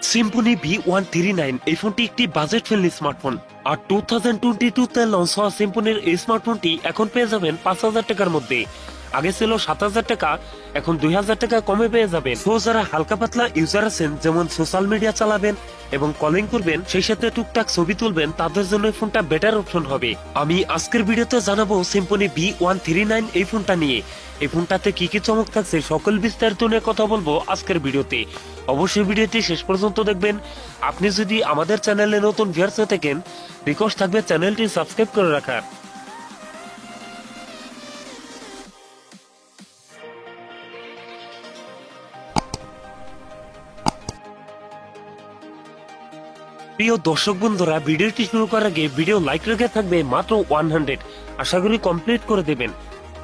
Symphony V139 এই ফোনটি একটি বাজেট ফ্রেন্ডলি স্মার্টফোন। আর 2022 লঞ্চ হওয়া সিম্ফনির এই স্মার্টফোনটি এখন পেয়ে যাবেন 5,000 টাকার মধ্যে। আগে ছিল 7,000 টাকা, এখন 2,000 টাকা কমে পেয়ে যাবেন। তো যারা হালকা পাতলা ইউজার আছেন, যেমন সোশ্যাল মিডিয়া চালাবেন এবং কলিং করবেন, সেই সাথে টুকটাক ছবি তুলবেন, তাদের জন্য এই ফোনটা বেটার অপশন হবে। আমি আজকের ভিডিওতে জানাবো সিম্ফনি V139 এই ফোনটা নিয়ে। এই ফোনটাতে কি কি চমক থাকছে সকল বিস্তারিত নিয়ে কথা বলবো আজকের ভিডিওতে। অবশ্যই ভিডিওটি শেষ পর্যন্ত দেখবেন। আপনি যদি আমাদের চ্যানেলে নতুন ভিউয়ার্স হয়ে থাকেন, রিকোয়েস্ট থাকবে চ্যানেলটি সাবস্ক্রাইব করে রাখার। প্রিয় দর্শক বন্ধুরা, ভিডিওটি শুরু করার আগে ভিডিও লাইক রেখে থাকবে মাত্র 100। আশা করি কমপ্লিট করে দেবেন।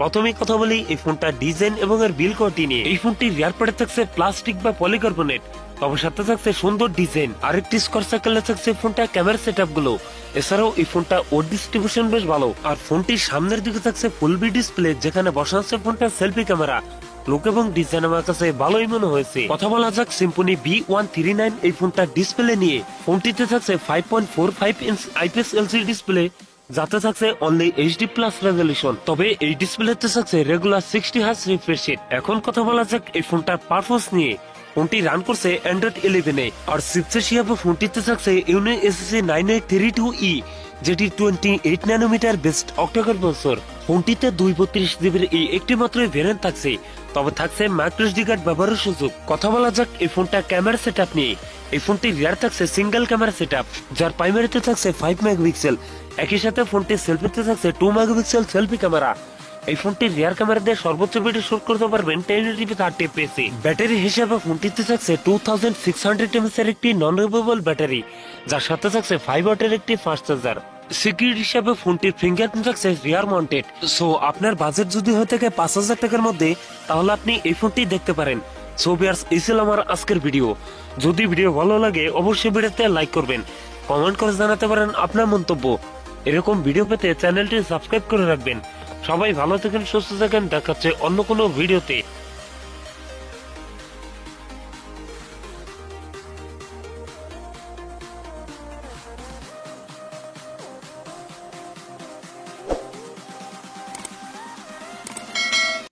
প্রথমে কথা বলি এই ফোনটা ডিজাইন এবং এর বিল কোয়ালিটি নিয়ে। এই ফোনটি রিয়ার পার্টে থাকছে প্লাস্টিক বা পলিকার্বনেট, তবে সাথে থাকছে সুন্দর ডিজাইন। আরেকটি স্কোয়ার সার্কেলে থাকছে ফোনটা ক্যামেরা সেটআপ গুলো। এছাড়াও এই ফোনটা ওর ডিস্ট্রিবিউশন বেশ ভালো। আর ফোনটির সামনের দিকে থাকছে ফুল বি ডিসপ্লে, যেখানে বসানো আছে ফোনটা সেলফি ক্যামেরা। লুক এবং ডিজাইন আমার কাছে ভালোই মনে হয়েছে। কথা বলা যাক সিম্ফনি V139 এই ফোনটা ডিসপ্লে নিয়ে। ফোনটিতে থাকছে 5.45 ইঞ্চ IPS LCD ডিসপ্লে, যাতে থাকছে অনলি HD প্লাস রেজলিউশন। তবে এই ডিসপ্লেতে থাকছে রেগুলার 60 হার্জ রিফ্রেশ রেট। এখন কথা বলা যাক এই ফোনটার পারফরম্যান্স নিয়ে। ফোনটি রান করছে অ্যান্ড্রয়েড 11 আর চিপসেট হিসেবে ফোনটিতে থাকছে ইউনি SoC 9832E, যেটি 28 ন্যানোমিটার বেসড অক্টাকোর প্রসেসর। ফোনটিতে 232GB একটি মাত্র ভেরিয়েন্ট থাকছে, তবে থাকছে মাইক্রো SD কার্ড ব্যবহারের সুযোগ। কথা বলা যাক এই ফোনটা ক্যামেরা সেটআপ নিয়ে। এই ফোনটি রিয়ার থাকছে সিঙ্গেল ক্যামেরা সেটআপ, যার প্রাইমারিতে থাকছে 5 মেগাপিক্সেল। একই সাথে ফোনটি সেলফিতে থাকছে 2 মেগাপিক্সেল সেলফি ক্যামেরা। এই ফোনটি রিয়ার ক্যামেরা দিয়ে সর্বোচ্চ ভিডিও শুট করতে পারবেন 1080p 30fps। ব্যাটারি হিসেবে ফোনটিতে থাকছে 2600 mAh এর একটি নন রিমুভেবল ব্যাটারি, যার সাথে থাকছে 5 ওয়াটের একটি ফাস্ট চার্জার। সিকিউরিটি হিসাবে ফোনটির ফিঙ্গারপ্রিন্ট থাকছে রিয়ার মাউন্টেড। সো আপনার বাজেট যদি হয়ে থাকে 5,000 টাকার মধ্যে, তাহলে আপনি এই ফোনটি দেখতে পারেন। সো ভিউয়ার্স, এই ছিল আমার আজকের ভিডিও। যদি ভিডিও ভালো লাগে অবশ্যই ভিডিওতে লাইক করবেন, কমেন্ট করে জানাতে পারেন আপনার মন্তব্য। এরকম ভিডিও পেতে চ্যানেলটি সাবস্ক্রাইব করে রাখবেন। সবাই ভালো থাকেন, সুস্থ থাকেন, দেখা হচ্ছে অন্য কোনো ভিডিওতে।